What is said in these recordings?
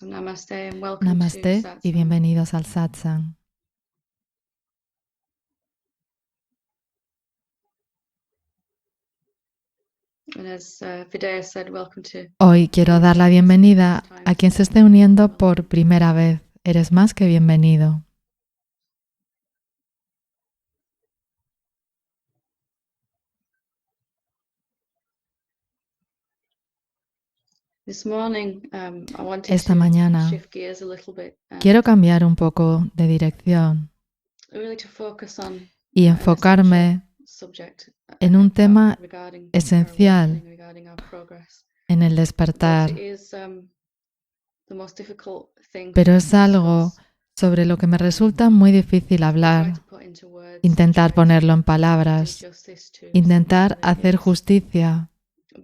Namaste and welcome to Namaste y Satsang. bienvenidos al Satsang. And as Vidya said, welcome to Hoy quiero dar la bienvenida a quien se esté uniendo por primera vez. Eres más que bienvenido. this morning. I wanted Esta to mañana shift gears a little bit and quiero cambiar un poco de dirección really to focus on y an essential enfocarme subject en un tema regarding our esencial awakening, regarding our progress. en el But despertar, it is the most difficult thing pero for me es to algo discuss. sobre lo que me resulta muy difícil To try hablar, to put into words, to intentar try ponerlo en to do palabras, justice to intentar something that hacer is justicia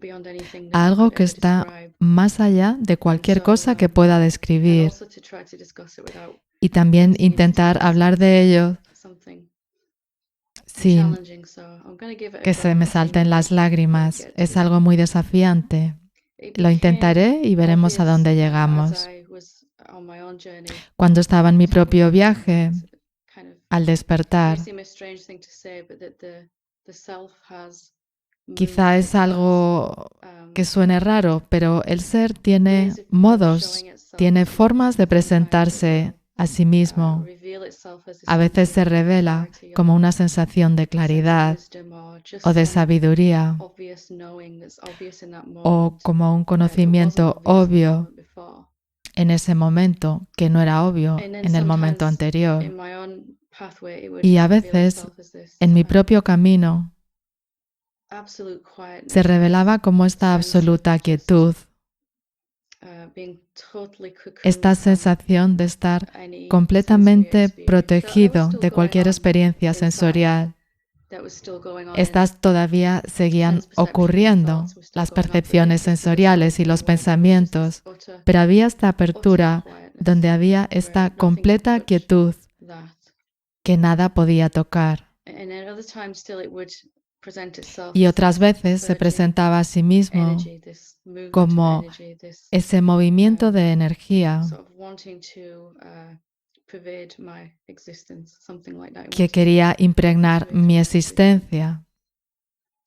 beyond anything that a you algo could que ever está describe. más allá de And cualquier so, cosa que pueda and describir, also to try to discuss it without y también getting into intentar hablar something de ello sin challenging. So I'm going to give it a que se go me and see salten where las we lágrimas. get Es to. algo muy desafiante. It Lo became intentaré y veremos a obvious dónde as llegamos. I was on my own journey Cuando estaba en mi to propio awakening viaje that kind of al may despertar, seem a strange thing to say, but that the self has quizá moods, it es has algo que suene raro, pero el ser tiene ways of modos, showing itself, tiene formas de sometimes it will presentarse a sí mismo. reveal itself as a A veces sense se of revela clarity como or una sensación de a sense of claridad wisdom or just o de some sabiduría obvious knowing that's obvious in that o moment como un that wasn't conocimiento obvious in the obvio moment before. en ese momento que no era obvio And then en el momento sometimes anterior. in my own pathway it would Y a reveal veces itself as this en mi propio camino absolute se quietness, revelaba como this esta sense of absoluta just quietud, being totally cocooned esta from sensación de estar any sensory completamente experience. That was protegido still de going cualquier on experiencia inside. sensorial. That was still going on in Estas todavía seguían sense perception and ocurriendo, thoughts were still las going on, but percepciones this was the time sensoriales y for me los where there was just this pensamientos, utter pero había esta utter apertura quietness donde había where esta nothing could completa touch quietud that. que nada podía tocar. And at other times still it would present itself Y as otras this veces se surging presentaba a sí mismo energy, this movement of como energy, this ese movimiento de energía sort of wanting to pervade my existence, something like that. It que wanted to quería come impregnar into mi my existencia.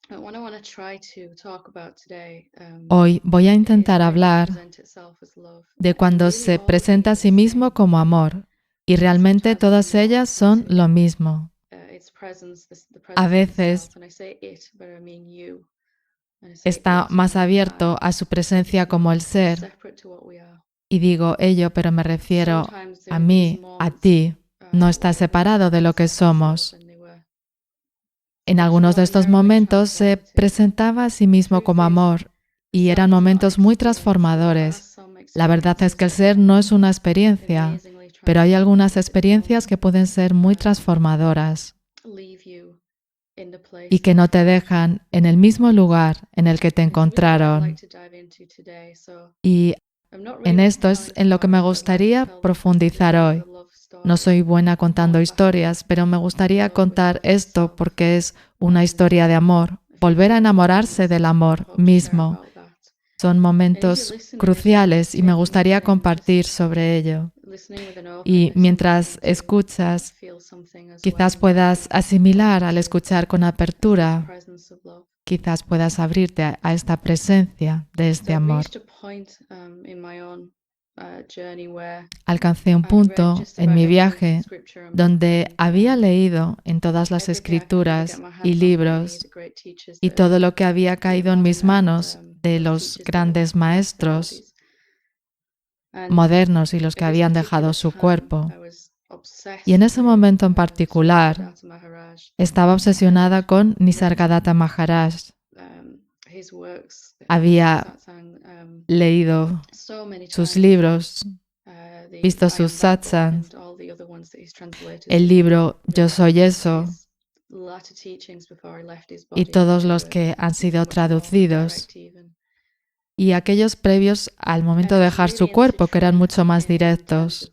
And what I want to try to talk about today Hoy voy a is intentar when it can hablar present itself as love. de And cuando really se all of presenta a these are sí the mismo same. como amor, y realmente Sometimes todas they're not ellas son simply lo mismo. its presence, the A presence of veces itself. And I say it, but I mean you. And I say está it, más I mean abierto a su presencia como el ser, separate to what we are. y digo ello, pero me refiero Sometimes there a are these mí, a moments ti. No está where they separado de lo que presented themselves somos. and they were En algunos de estos extraordinarily momentos se transformative. presentaba a sí mismo como amor y eran momentos muy transformadores. La verdad es que el ser no es una experiencia, pero hay algunas experiencias que pueden ser muy transformadoras y que no te dejan en el mismo lugar en el que te encontraron. Y en esto es en lo que me gustaría profundizar hoy. No soy buena contando historias, pero me gustaría contar esto porque es una historia de amor. Volver a enamorarse del amor mismo. Son momentos cruciales y me gustaría compartir sobre ello. Y mientras escuchas, quizás puedas asimilar al escuchar con apertura, quizás puedas abrirte a esta presencia de este amor. Alcancé un punto en mi viaje donde había leído en todas las escrituras y libros y todo lo que había caído en mis manos de los grandes maestros modernos y los que habían dejado su cuerpo. Y en ese momento en particular estaba obsesionada con Nisargadatta Maharaj. Había leído sus libros, visto sus satsangs, el libro Yo Soy Eso y todos los que han sido traducidos y aquellos previos al momento de dejar su cuerpo que eran mucho más directos.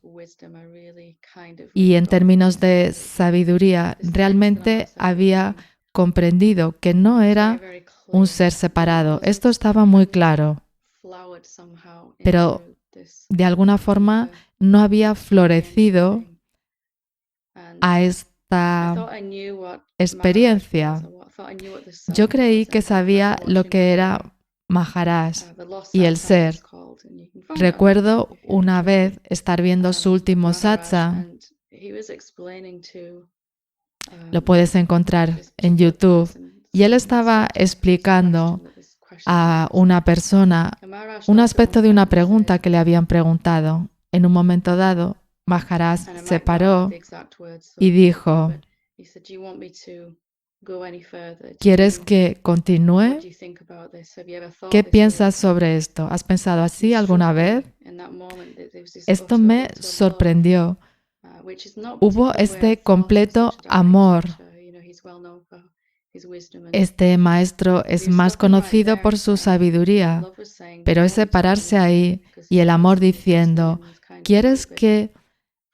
Y en términos de sabiduría, realmente había comprendido que no era un ser separado. Esto estaba muy claro. pero de alguna forma no había florecido a esta experiencia. Yo creí que sabía lo que era Maharaj y el ser. Recuerdo una vez estar viendo su último satsang. Lo puedes encontrar en YouTube. Y él estaba explicando a una persona un aspecto de una pregunta que le habían preguntado. En un momento dado, Maharaj se paró y dijo: ¿quieres que continúe? ¿Qué piensas sobre esto? ¿Has pensado así alguna vez? Esto me sorprendió. Hubo este completo amor. Este maestro es más conocido por su sabiduría, pero ese pararse ahí y el amor diciendo: ¿quieres que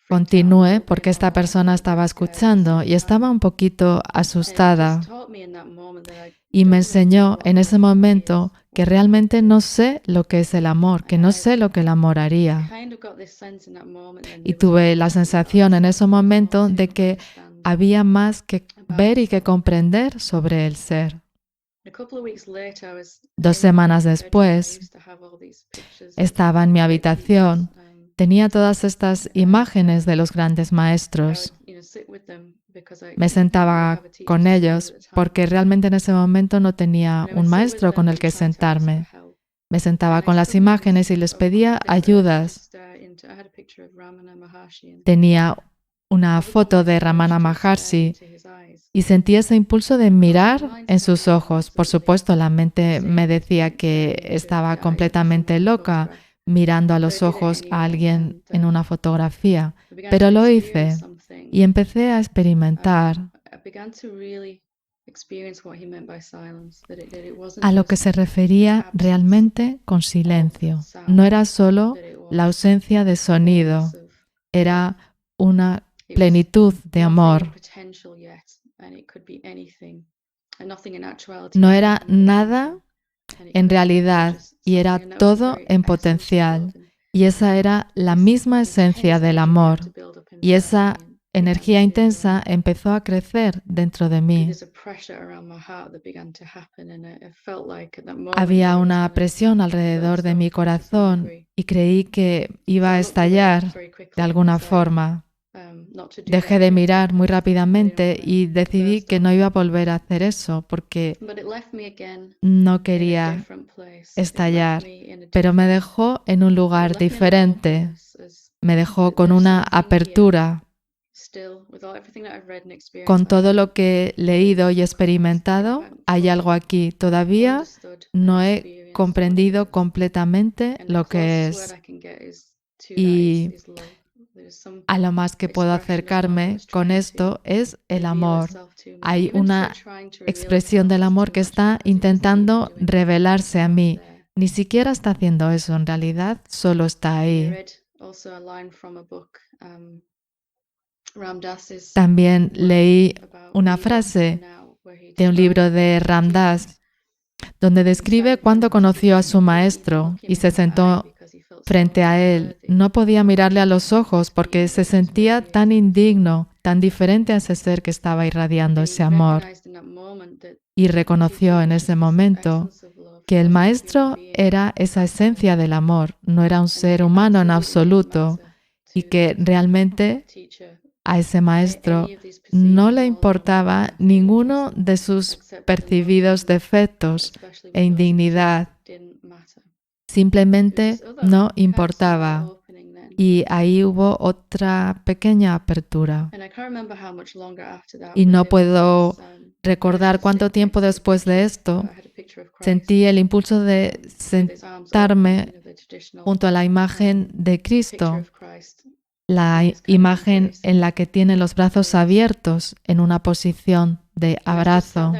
continúe? Porque esta persona estaba escuchando y estaba un poquito asustada. Y me enseñó en ese momento que realmente no sé lo que es el amor, que no sé lo que el amor haría. Y tuve la sensación en ese momento de que había más que ver y que comprender sobre el ser. 2 semanas después, estaba en mi habitación. Tenía todas estas imágenes de los grandes maestros. Me sentaba con ellos porque realmente en ese momento no tenía un maestro con el que sentarme. Me sentaba con las imágenes y les pedía ayudas. Tenía una foto de Ramana Maharshi y sentí ese impulso de mirar en sus ojos. Por supuesto, la mente me decía que estaba completamente loca mirando a los ojos a alguien en una fotografía, pero lo hice y empecé a experimentar a lo que se refería realmente con silencio. No era solo la ausencia de sonido, era una plenitud de amor. No era nada en realidad y era todo en potencial. Y esa era la misma esencia del amor. Y esa energía intensa empezó a crecer dentro de mí. Había una presión alrededor de mi corazón y creí que iba a estallar de alguna forma. Dejé de mirar muy rápidamente y decidí que no iba a volver a hacer eso porque no quería estallar, pero me dejó en un lugar diferente. Me dejó con una apertura. Con todo lo que he leído y experimentado, hay algo aquí. Todavía no he comprendido completamente lo que es. Y a lo más que puedo acercarme con esto es el amor. Hay una expresión del amor que está intentando revelarse a mí. Ni siquiera está haciendo eso, en realidad solo está ahí. También leí una frase de un libro de Ram Dass donde describe cuando conoció a su maestro y se sentó frente a él. No podía mirarle a los ojos porque se sentía tan indigno, tan diferente a ese ser que estaba irradiando ese amor. Y reconoció en ese momento que el maestro era esa esencia del amor, no era un ser humano en absoluto y que realmente a ese maestro no le importaba ninguno de sus percibidos defectos e indignidad. Simplemente no importaba. Y ahí hubo otra pequeña apertura. Y no puedo recordar cuánto tiempo después de esto sentí el impulso de sentarme junto a la imagen de Cristo, la imagen en la que tiene los brazos abiertos en una posición de abrazo.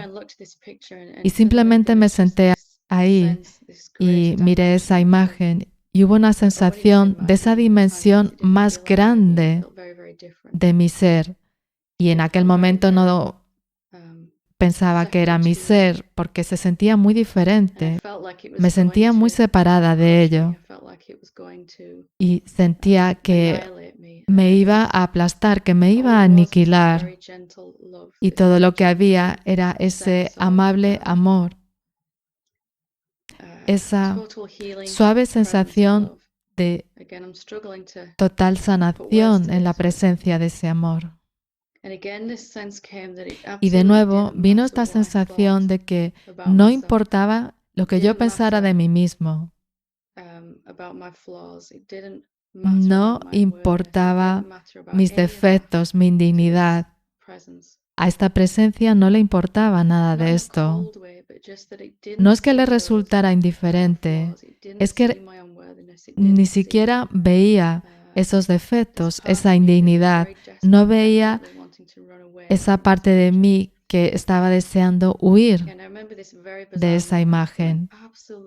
Y simplemente me senté ahí y miré esa imagen y hubo una sensación de esa dimensión más grande de mi ser. Y en aquel momento no pensaba que era mi ser, porque se sentía muy diferente. Me sentía muy separada de ello y sentía que me iba a aplastar, que me iba a aniquilar. Y todo lo que había era ese amable amor, esa suave sensación de total sanación en la presencia de ese amor. Y de nuevo vino esta sensación de que no importaba lo que yo pensara de mí mismo. No importaba mis defectos, mi indignidad. A esta presencia no le importaba nada de esto. No es que le resultara indiferente, es que ni siquiera veía esos defectos, esa indignidad. No veía esa parte de mí que estaba deseando huir de esa imagen.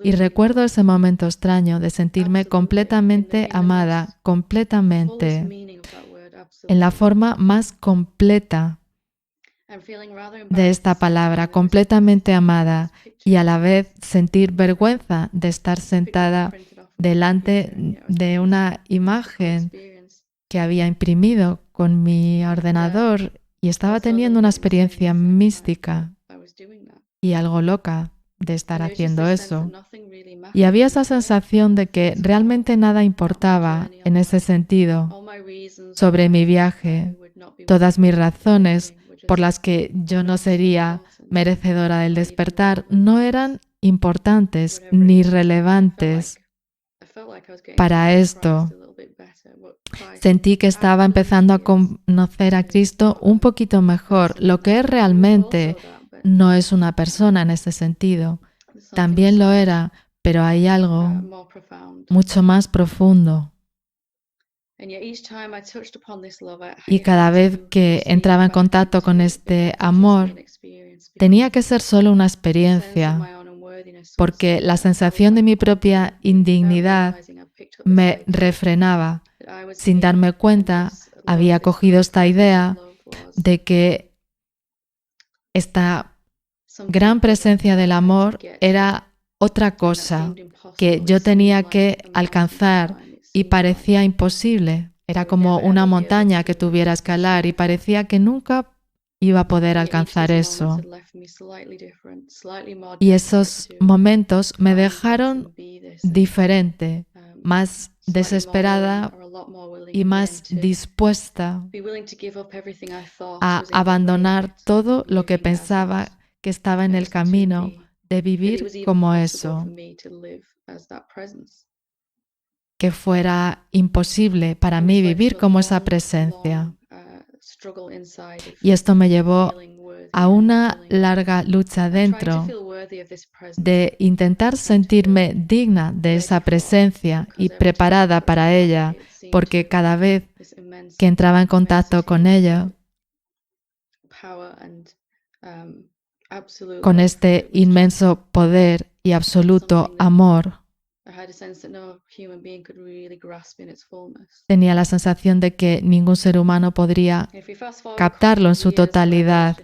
Y recuerdo ese momento extraño de sentirme completamente amada, completamente, en la forma más completa de esta palabra, completamente amada, y a la vez sentir vergüenza de estar sentada delante de una imagen que había imprimido con mi ordenador y estaba teniendo una experiencia mística y algo loca de estar haciendo eso. Y había esa sensación de que realmente nada importaba en ese sentido sobre mi viaje. Todas mis razones por las que yo no sería merecedora del despertar no eran importantes ni relevantes para esto. Sentí que estaba empezando a conocer a Cristo un poquito mejor. Lo que es realmente no es una persona en ese sentido. También lo era, pero hay algo mucho más profundo. Y cada vez que entraba en contacto con este amor, tenía que ser solo una experiencia, porque la sensación de mi propia indignidad me refrenaba. Sin darme cuenta, había cogido esta idea de que esta gran presencia del amor era otra cosa que yo tenía que alcanzar y parecía imposible. Era como una montaña que tuviera que escalar y parecía que nunca iba a poder alcanzar eso. Y esos momentos me dejaron diferente, más desesperada y más dispuesta a abandonar todo lo que pensaba que estaba en el camino de vivir como eso, que fuera imposible para mí vivir como esa presencia. Y esto me llevó a una larga lucha dentro de intentar sentirme digna de esa presencia y preparada para ella, porque cada vez que entraba en contacto con ella, con este inmenso poder y absoluto amor, tenía la sensación de que ningún ser humano podría captarlo en su totalidad.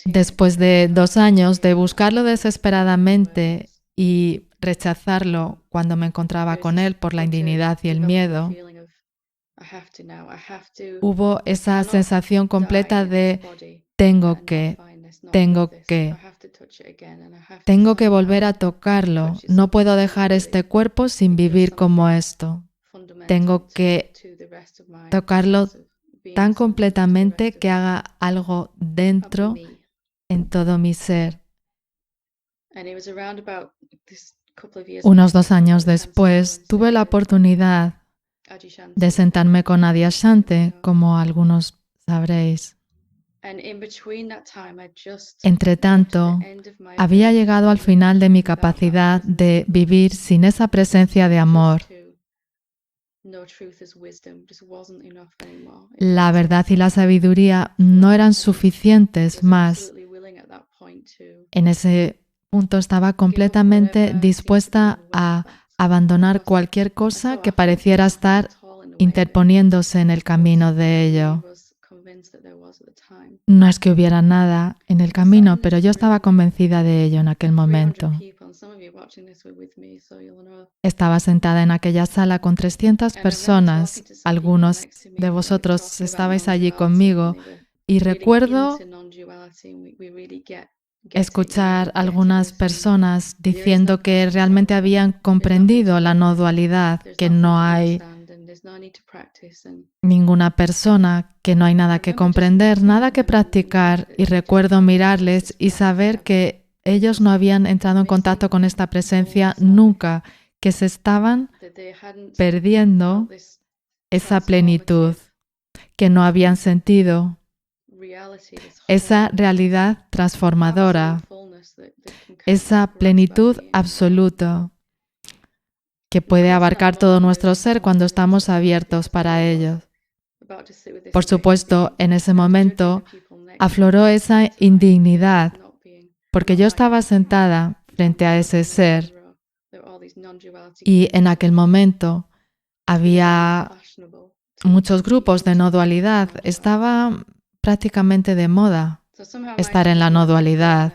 Después de 2 años de buscarlo desesperadamente y rechazarlo cuando me encontraba con él por la indignidad y el miedo, hubo esa sensación completa de tengo que volver a tocarlo. No puedo dejar este cuerpo sin vivir como esto. Tengo que tocarlo tan completamente que haga algo dentro en todo mi ser. Unos 2 años después, tuve la oportunidad de sentarme con Adyashanti, como algunos sabréis. Entre tanto, había llegado al final de mi capacidad de vivir sin esa presencia de amor. La verdad y la sabiduría no eran suficientes más. En ese punto estaba completamente dispuesta a abandonar cualquier cosa que pareciera estar interponiéndose en el camino de ello. No es que hubiera nada en el camino, pero yo estaba convencida de ello en aquel momento. Estaba sentada en aquella sala con 300 personas. Algunos de vosotros estabais allí conmigo y recuerdo escuchar algunas personas diciendo que realmente habían comprendido la no dualidad, que no hay ninguna persona, que no hay nada que comprender, nada que practicar, y recuerdo mirarles y saber que ellos no habían entrado en contacto con esta presencia nunca, que se estaban perdiendo esa plenitud, que no habían sentido esa realidad transformadora, esa plenitud absoluta que puede abarcar todo nuestro ser cuando estamos abiertos para ello. Por supuesto, en ese momento afloró esa indignidad, porque yo estaba sentada frente a ese ser y en aquel momento había muchos grupos de no dualidad. Estaba prácticamente de moda estar en la no dualidad.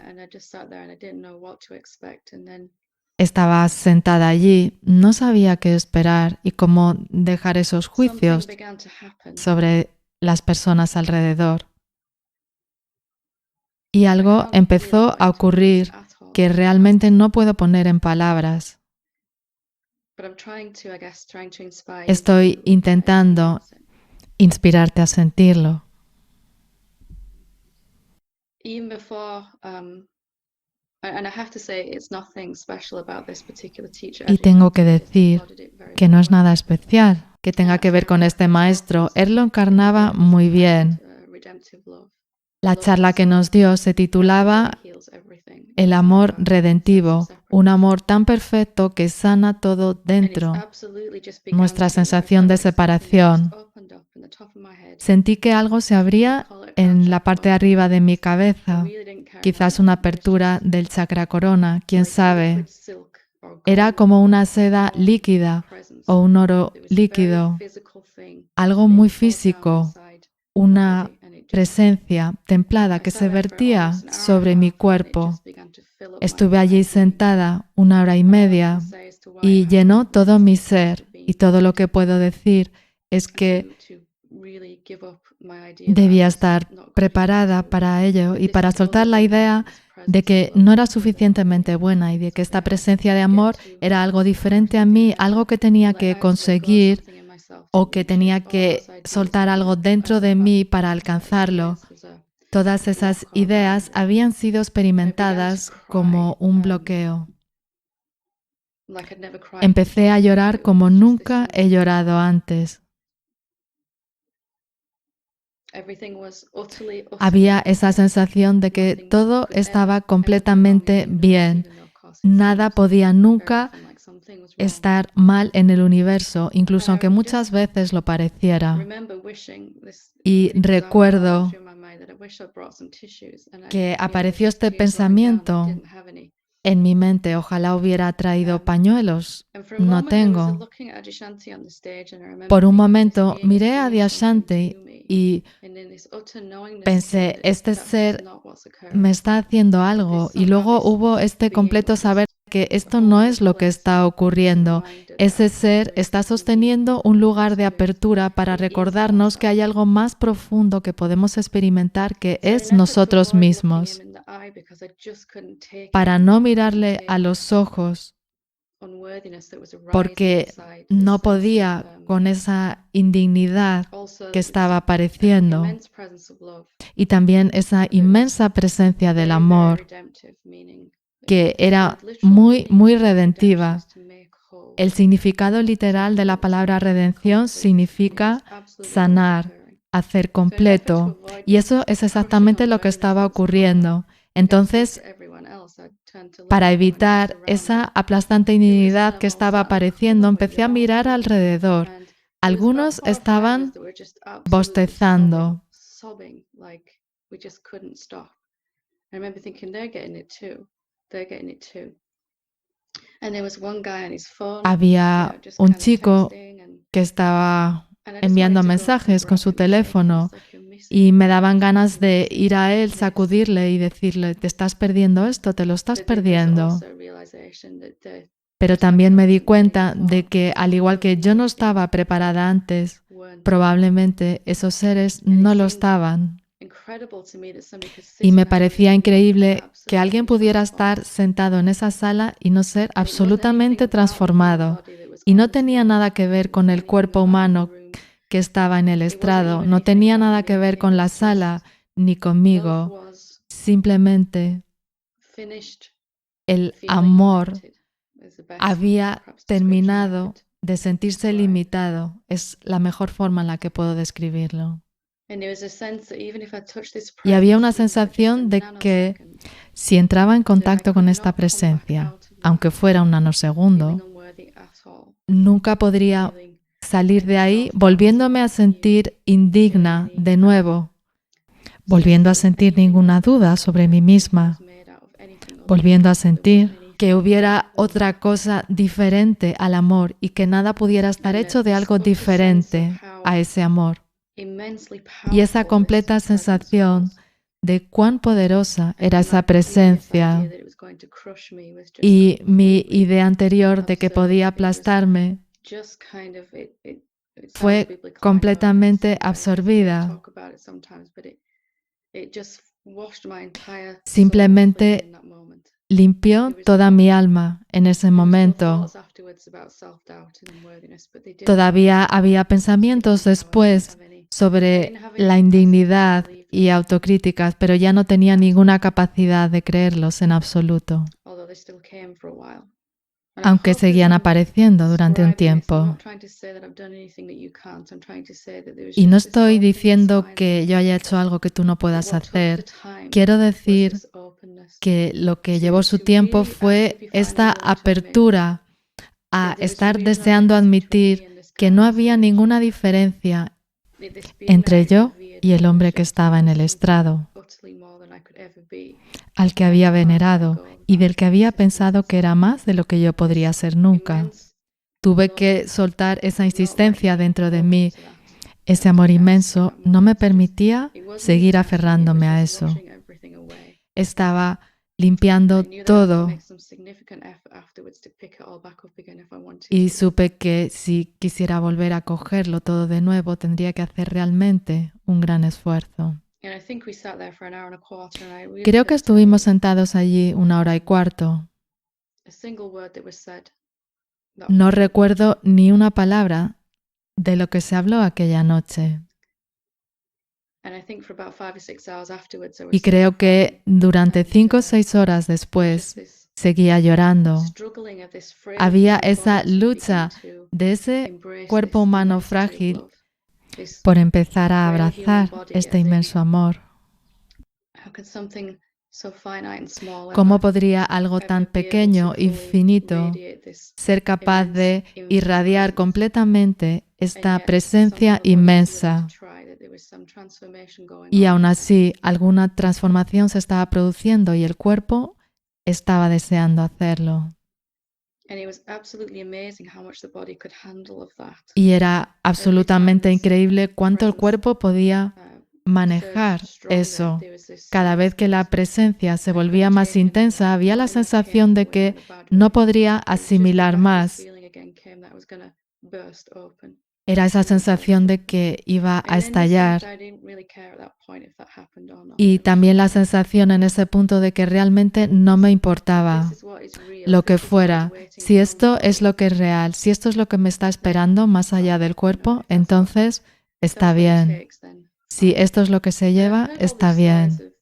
Estaba sentada allí, no sabía qué esperar y cómo dejar esos juicios sobre las personas alrededor. Y algo empezó a ocurrir que realmente no puedo poner en palabras. Estoy intentando inspirarte a sentirlo. Y tengo que decir que no es nada especial que tenga que ver con este maestro. Él lo encarnaba muy bien. La charla que nos dio se titulaba El amor redentivo, un amor tan perfecto que sana todo dentro. Nuestra sensación de separación. Sentí que algo se abría en la parte de arriba de mi cabeza, quizás una apertura del chakra corona, quién sabe. Era como una seda líquida o un oro líquido, algo muy físico, una presencia templada que se vertía sobre mi cuerpo. Estuve allí sentada 1 hora y media y llenó todo mi ser, y todo lo que puedo decir es que debía estar preparada para ello y para soltar la idea de que no era suficientemente buena y de que esta presencia de amor era algo diferente a mí, algo que tenía que conseguir o que tenía que soltar algo dentro de mí para alcanzarlo. Todas esas ideas habían sido experimentadas como un bloqueo. Empecé a llorar como nunca he llorado antes. Había esa sensación de que todo estaba completamente bien. Nada podía nunca estar mal en el universo, incluso aunque muchas veces lo pareciera. Y recuerdo que apareció este pensamiento en mi mente: ojalá hubiera traído pañuelos. No tengo. Por un momento miré a Adyashanti y pensé, este ser me está haciendo algo. Y luego hubo este completo saber que esto no es lo que está ocurriendo. Ese ser está sosteniendo un lugar de apertura para recordarnos que hay algo más profundo que podemos experimentar, que es nosotros mismos. Para no mirarle a los ojos, porque no podía con esa indignidad que estaba apareciendo, y también esa inmensa presencia del amor que era muy, muy redentiva. El significado literal de la palabra redención significa sanar, hacer completo, y eso es exactamente lo que estaba ocurriendo. Entonces, para evitar esa aplastante indignidad que estaba apareciendo, empecé a mirar alrededor. Algunos estaban bostezando. Había un chico que estaba enviando mensajes con su teléfono y me daban ganas de ir a él, sacudirle y decirle, te estás perdiendo esto, te lo estás perdiendo. Pero también me di cuenta de que, al igual que yo no estaba preparada antes, probablemente esos seres no lo estaban. Y me parecía increíble que alguien pudiera estar sentado en esa sala y no ser absolutamente transformado. Y no tenía nada que ver con el cuerpo humano que estaba en el estrado, no tenía nada que ver con la sala ni conmigo. Simplemente el amor había terminado de sentirse limitado. Es la mejor forma en la que puedo describirlo. Y había una sensación de que si entraba en contacto con esta presencia, aunque fuera un nanosegundo, nunca podría salir de ahí volviéndome a sentir indigna de nuevo, volviendo a sentir ninguna duda sobre mí misma, volviendo a sentir que hubiera otra cosa diferente al amor y que nada pudiera estar hecho de algo diferente a ese amor. Y esa completa sensación de cuán poderosa era esa presencia y mi idea anterior de que podía aplastarme fue completamente absorbida. Simplemente limpió toda mi alma en ese momento. Todavía había pensamientos después sobre la indignidad y autocríticas, pero ya no tenía ninguna capacidad de creerlos en absoluto, aunque seguían apareciendo durante un tiempo. Y no estoy diciendo que yo haya hecho algo que tú no puedas hacer. Quiero decir que lo que llevó su tiempo fue esta apertura a estar deseando admitir que no había ninguna diferencia entre yo y el hombre que estaba en el estrado, al que había venerado y del que había pensado que era más de lo que yo podría ser nunca. Tuve que soltar esa insistencia dentro de mí. Ese amor inmenso no me permitía seguir aferrándome a eso. Estaba limpiando todo y supe que si quisiera volver a cogerlo todo de nuevo tendría que hacer realmente un gran esfuerzo. Creo que estuvimos sentados allí 1 hora y cuarto. No recuerdo ni una palabra de lo que se habló aquella noche. Y creo que durante 5 o 6 horas después seguía llorando. Había esa lucha de ese cuerpo humano frágil por empezar a abrazar este inmenso amor. ¿Cómo podría algo tan pequeño y finito ser capaz de irradiar completamente esta presencia inmensa? Y aún así, alguna transformación se estaba produciendo y el cuerpo estaba deseando hacerlo. Y era absolutamente increíble cuánto el cuerpo podía manejar eso. Cada vez que la presencia se volvía más intensa, había la sensación de que no podría asimilar más. Era esa sensación de que iba a estallar. Y también la sensación en ese punto de que realmente no me importaba lo que fuera. Si esto es lo que es real, si esto es lo que me está esperando más allá del cuerpo, entonces está bien. Si esto es lo que se lleva, está bien.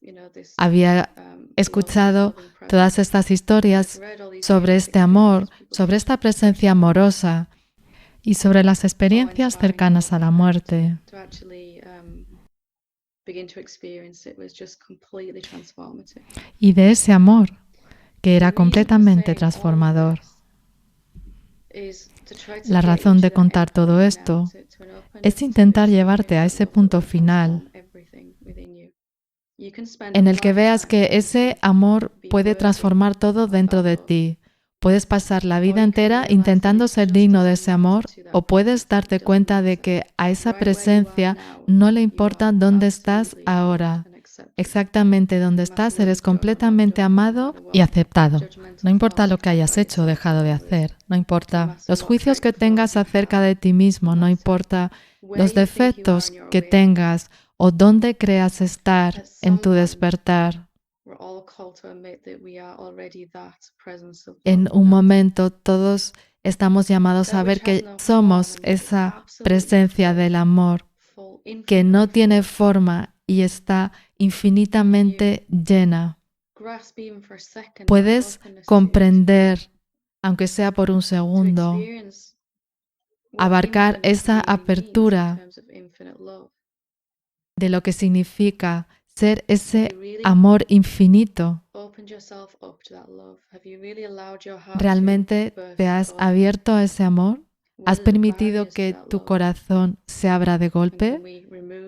Había escuchado todas estas historias sobre este amor, sobre esta presencia amorosa y sobre las experiencias cercanas a la muerte. Y de ese amor, que era completamente transformador. La razón de contar todo esto es intentar llevarte a ese punto final en el que veas que ese amor puede transformar todo dentro de ti. Puedes pasar la vida entera intentando ser digno de ese amor, o puedes darte cuenta de que a esa presencia no le importa dónde estás ahora. Exactamente donde estás, eres completamente amado y aceptado. No importa lo que hayas hecho o dejado de hacer, no importa los juicios que tengas acerca de ti mismo, no importa los defectos que tengas o dónde creas estar en tu despertar. En un momento todos estamos llamados a ver que somos esa presencia del amor que no tiene forma y está infinitamente llena. Puedes comprender, aunque sea por un segundo, abarcar esa apertura de lo que significa ser ese amor infinito. ¿Realmente te has abierto a ese amor? ¿Has permitido que tu corazón se abra de golpe?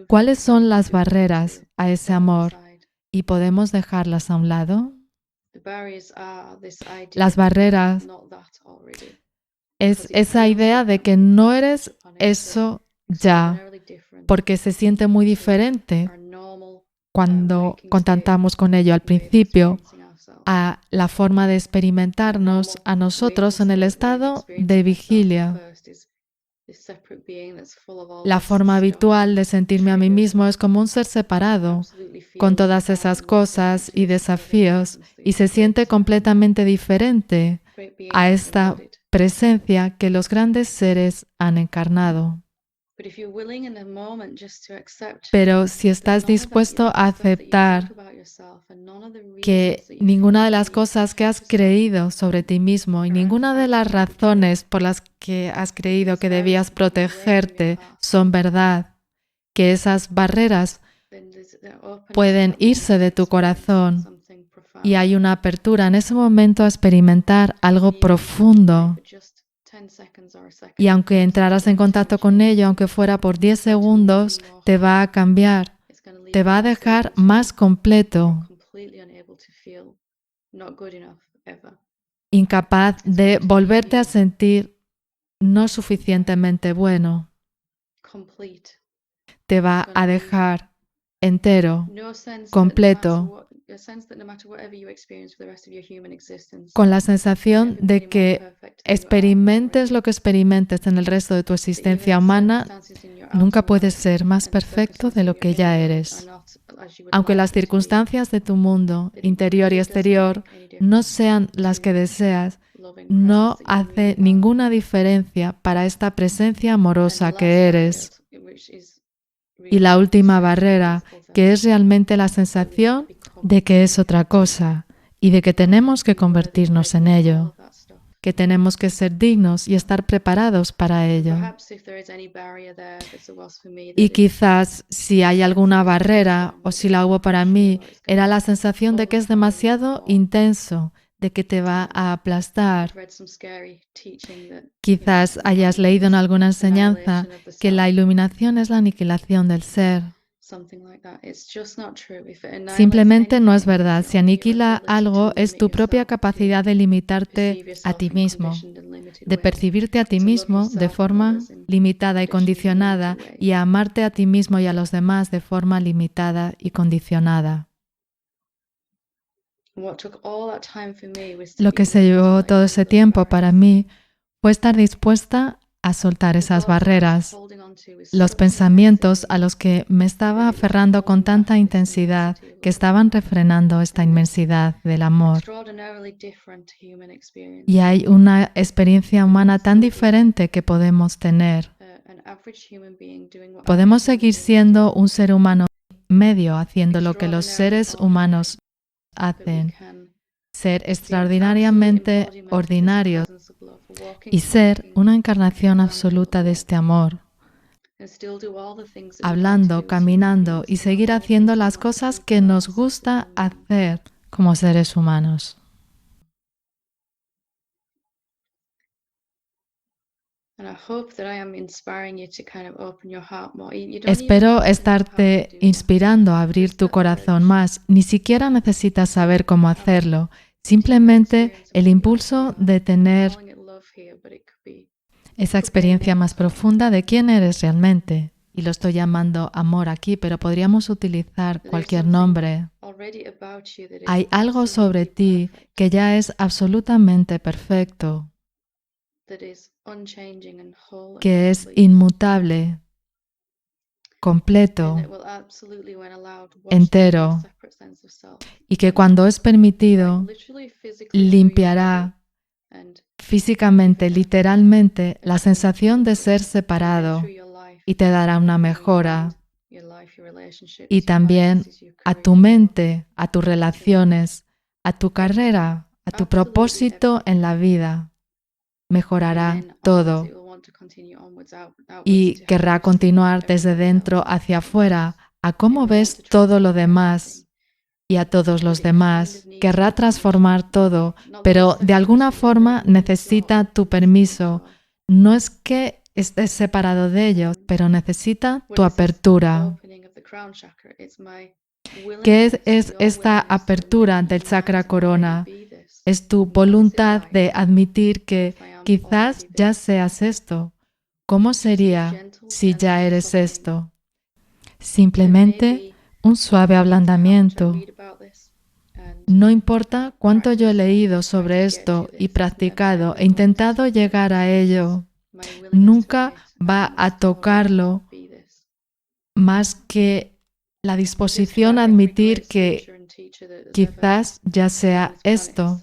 ¿Cuáles son las barreras a ese amor y podemos dejarlas a un lado? Las barreras es esa idea de que no eres eso ya, porque se siente muy diferente cuando contactamos con ello al principio a la forma de experimentarnos a nosotros en el estado de vigilia. La forma habitual de sentirme a mí mismo es como un ser separado, con todas esas cosas y desafíos, y se siente completamente diferente a esta presencia que los grandes seres han encarnado. Pero si estás dispuesto a aceptar que ninguna de las cosas que has creído sobre ti mismo y ninguna de las razones por las que has creído que debías protegerte son verdad, que esas barreras pueden irse de tu corazón y hay una apertura en ese momento a experimentar algo profundo. Y aunque entraras en contacto con ello, aunque fuera por 10 segundos, te va a cambiar, te va a dejar más completo, incapaz de volverte a sentir no suficientemente bueno. Te va a dejar entero, completo, con la sensación de que experimentes lo que experimentes en el resto de tu existencia humana, nunca puedes ser más perfecto de lo que ya eres. Aunque las circunstancias de tu mundo, interior y exterior, no sean las que deseas, no hace ninguna diferencia para esta presencia amorosa que eres. Y la última barrera, que es realmente la sensación de que es otra cosa y de que tenemos que convertirnos en ello, que tenemos que ser dignos y estar preparados para ello. Y quizás si hay alguna barrera o si la hubo para mí, era la sensación de que es demasiado intenso, de que te va a aplastar. Quizás hayas leído en alguna enseñanza que la iluminación es la aniquilación del ser. Simplemente no es verdad. Si aniquila algo, es tu propia capacidad de limitarte a ti mismo, de percibirte a ti mismo de forma limitada y condicionada y a amarte a ti mismo y a los demás de forma limitada y condicionada. Lo que se llevó todo ese tiempo para mí fue estar dispuesta a soltar esas barreras, los pensamientos a los que me estaba aferrando con tanta intensidad que estaban refrenando esta inmensidad del amor. Y hay una experiencia humana tan diferente que podemos tener. Podemos seguir siendo un ser humano medio, haciendo lo que los seres humanos hacen, ser extraordinariamente ordinarios y ser una encarnación absoluta de este amor, hablando, caminando y seguir haciendo las cosas que nos gusta hacer como seres humanos. Espero estarte inspirando a abrir tu corazón más. Ni siquiera necesitas saber cómo hacerlo. Simplemente el impulso de tener esa experiencia más profunda de quién eres realmente. Y lo estoy llamando amor aquí, pero podríamos utilizar cualquier nombre. Hay algo sobre ti que ya es absolutamente perfecto, que es inmutable, completo, entero, y que cuando es permitido, limpiará físicamente, literalmente, la sensación de ser separado y te dará una mejora. Y también a tu mente, a tus relaciones, a tu carrera, a tu propósito en la vida. Mejorará todo y querrá continuar desde dentro hacia afuera a cómo ves todo lo demás y a todos los demás. Querrá transformar todo, pero de alguna forma necesita tu permiso. No es que estés separado de ellos, pero necesita tu apertura. ¿Qué es esta apertura del chakra corona? Es tu voluntad de admitir que quizás ya seas esto. ¿Cómo sería si ya eres esto? Simplemente un suave ablandamiento. No importa cuánto yo he leído sobre esto y practicado e intentado llegar a ello, nunca va a tocarlo más que la disposición a admitir que quizás ya sea esto.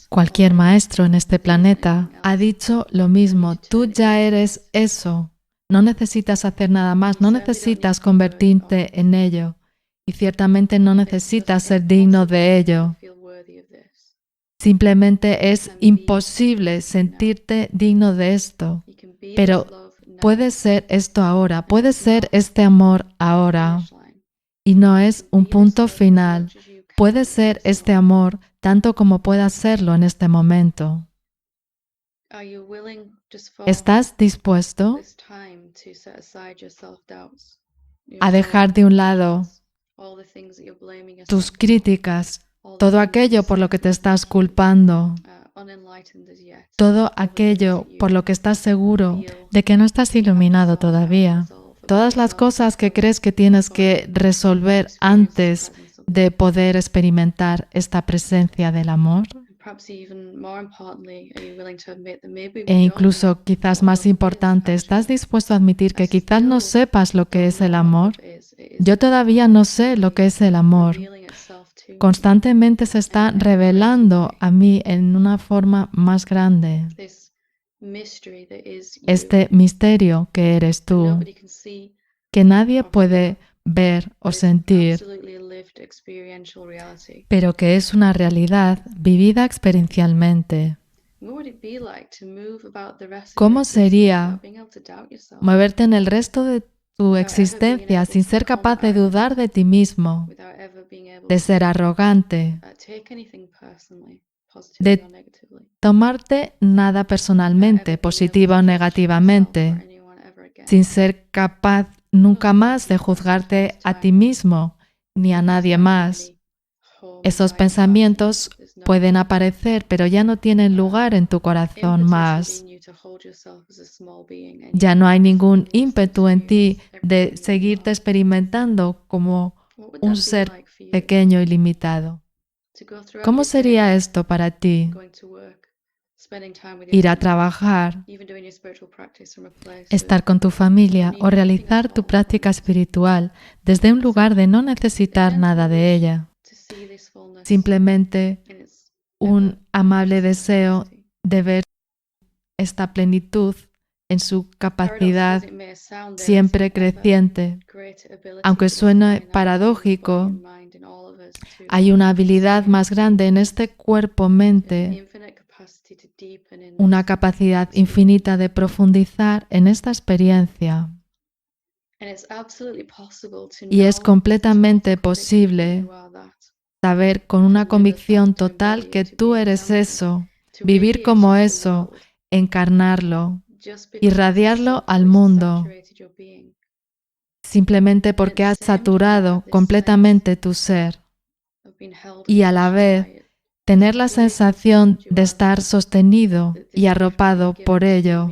Cualquier maestro en este planeta ha dicho lo mismo. Tú ya eres eso. No necesitas hacer nada más. No necesitas convertirte en ello. Y ciertamente no necesitas ser digno de ello. Simplemente es imposible sentirte digno de esto. Pero puede ser esto ahora. Puede ser este amor ahora. Y no es un punto final. Puede ser este amor tanto como pueda serlo en este momento. ¿Estás dispuesto a dejar de un lado tus críticas, todo aquello por lo que te estás culpando, todo aquello por lo que estás seguro de que no estás iluminado todavía? Todas las cosas que crees que tienes que resolver antes de poder experimentar esta presencia del amor. E incluso quizás más importante, ¿estás dispuesto a admitir que quizás no sepas lo que es el amor? Yo todavía no sé lo que es el amor. Constantemente se está revelando a mí en una forma más grande. Este misterio que eres tú, que nadie puede ver o sentir, pero que es una realidad vivida experiencialmente. ¿Cómo sería moverte en el resto de tu existencia sin ser capaz de dudar de ti mismo, de ser arrogante, de tomarte nada personalmente, positiva o negativamente, sin ser capaz nunca más de juzgarte a ti mismo ni a nadie más? Esos pensamientos pueden aparecer, pero ya no tienen lugar en tu corazón más. Ya no hay ningún ímpetu en ti de seguirte experimentando como un ser pequeño y limitado. ¿Cómo sería esto para ti? Ir a trabajar, estar con tu familia o realizar tu práctica espiritual desde un lugar de no necesitar nada de ella. Simplemente un amable deseo de ver esta plenitud en su capacidad siempre creciente. Aunque suene paradójico, hay una habilidad más grande en este cuerpo-mente, una capacidad infinita de profundizar en esta experiencia. Y es completamente posible saber con una convicción total que tú eres eso, vivir como eso, encarnarlo, irradiarlo al mundo, simplemente porque has saturado completamente tu ser. y a la vez tener la sensación de estar sostenido y arropado por ello.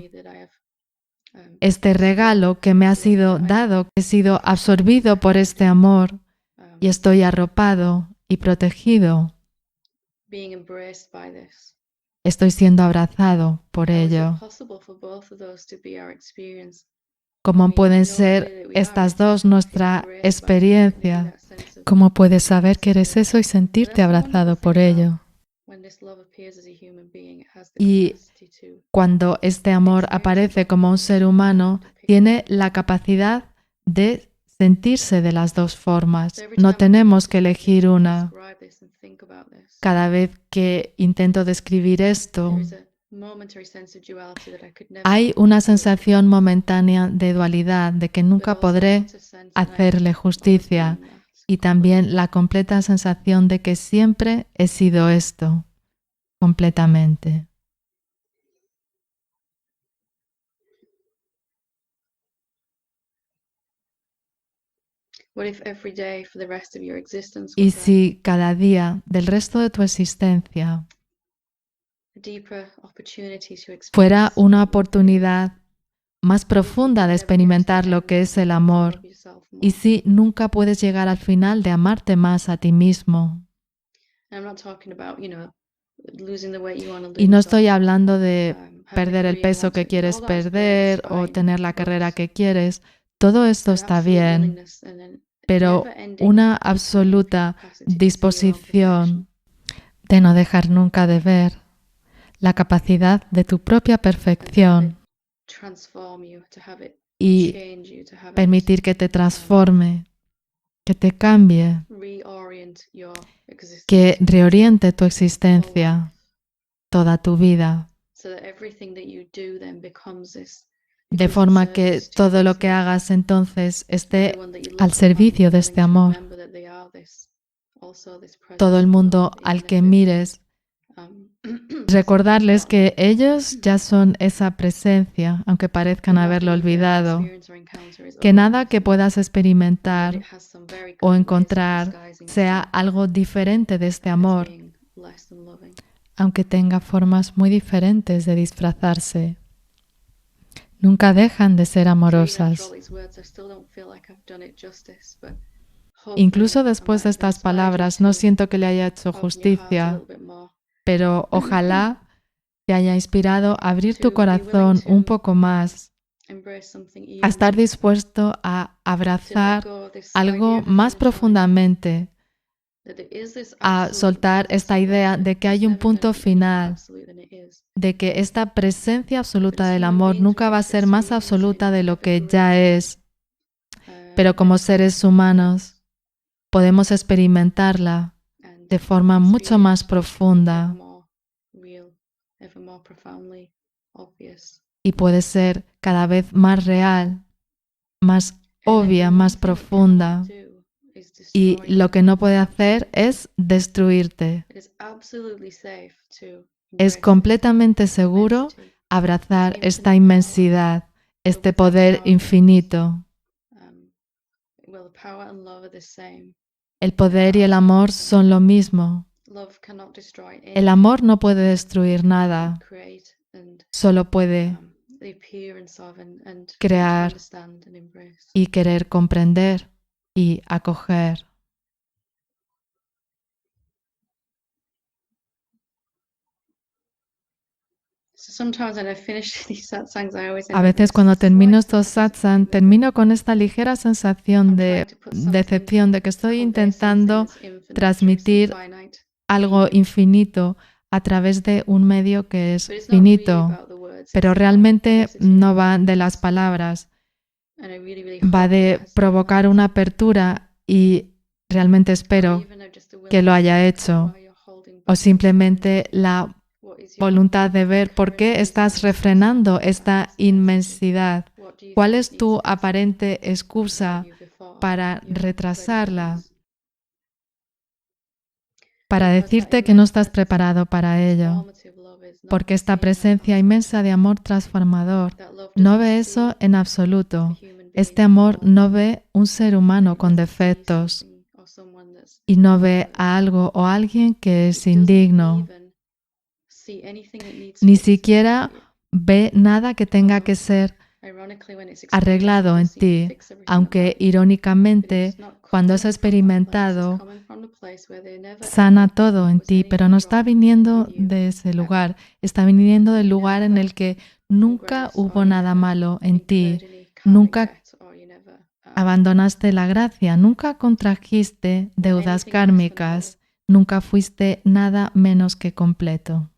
Este regalo que me ha sido dado, que he sido absorbido por este amor y estoy arropado y protegido. Estoy siendo abrazado por ello. ¿Cómo pueden ser estas dos nuestra experiencia? ¿Cómo puedes saber que eres eso y sentirte abrazado por ello? Y cuando este amor aparece como un ser humano, tiene la capacidad de sentirse de las dos formas. No tenemos que elegir una. Cada vez que intento describir esto, hay una sensación momentánea de dualidad, de que nunca podré hacerle justicia, y también la completa sensación de que siempre he sido esto, completamente. Y si cada día del resto de tu existencia fuera una oportunidad más profunda de experimentar lo que es el amor, y si nunca puedes llegar al final de amarte más a ti mismo. Y no estoy hablando de perder el peso que quieres perder o tener la carrera que quieres. Todo esto está bien, pero una absoluta disposición de no dejar nunca de ver la capacidad de tu propia perfección y permitir que te transforme, que te cambie, que reoriente tu existencia, toda tu vida, de forma que todo lo que hagas entonces esté al servicio de este amor. Todo el mundo al que mires, recordarles que ellos ya son esa presencia, aunque parezcan haberlo olvidado, que nada que puedas experimentar o encontrar sea algo diferente de este amor, aunque tenga formas muy diferentes de disfrazarse. Nunca dejan de ser amorosas. Incluso después de estas palabras, no siento que le haya hecho justicia, pero ojalá te haya inspirado a abrir tu corazón un poco más, a estar dispuesto a abrazar algo más profundamente, a soltar esta idea de que hay un punto final, de que esta presencia absoluta del amor nunca va a ser más absoluta de lo que ya es, pero como seres humanos podemos experimentarla de forma mucho más profunda y puede ser cada vez más real, más obvia, más profunda. Y lo que no puede hacer es destruirte. Es completamente seguro abrazar esta inmensidad, este poder infinito. El poder y el amor son lo mismo. El amor no puede destruir nada, solo puede crear y querer comprender y acoger. A veces cuando termino estos satsang, termino con esta ligera sensación de decepción, de que estoy intentando transmitir algo infinito a través de un medio que es finito, pero realmente no va de las palabras, va de provocar una apertura y realmente espero que lo haya hecho, o simplemente la voluntad de ver por qué estás refrenando esta inmensidad. ¿Cuál es tu aparente excusa para retrasarla? Para decirte que no estás preparado para ello, porque esta presencia inmensa de amor transformador no ve eso en absoluto. Este amor no ve un ser humano con defectos y no ve a algo o a alguien que es indigno. Ni siquiera ve nada que tenga que ser arreglado en ti, aunque irónicamente, cuando has experimentado, sana todo en ti, pero no está viniendo de ese lugar, está viniendo del lugar en el que nunca hubo nada malo en ti, nunca abandonaste la gracia, nunca contrajiste deudas kármicas, nunca fuiste nada menos que completo.